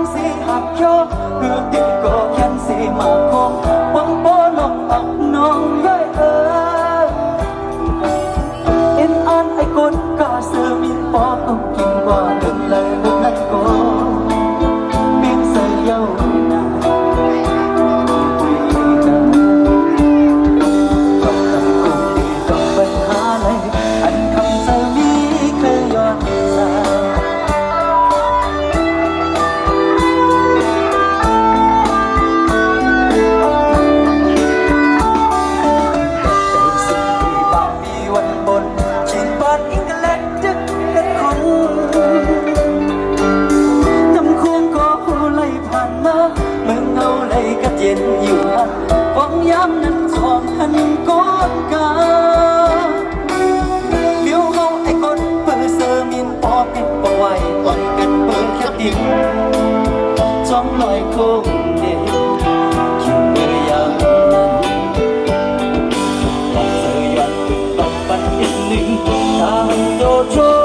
ยังสิหักโยคือติดก็แค้นสิมาคงหวังบ่นกอักน้องย้อยเอ็นอ่านไอ้กดกาเสือมินปอก็กินกว่าเดิมเลยนั่นก็เบียงใส่เย้าหน้าเย็นอยู่หันฟังย้ำนั้นสองหันก้อนกาเลี้ยวเฮาไอ้คนเปิดเซอร์มินปอปิดปะไว้ก่อนกันเปิดแค่ดิ่งจ้องลอยโค้งเด่นคิดเมื่อยามนั้นลองเธอย้อนตึกต้องปันเห็นหนึ่งทางโดโจ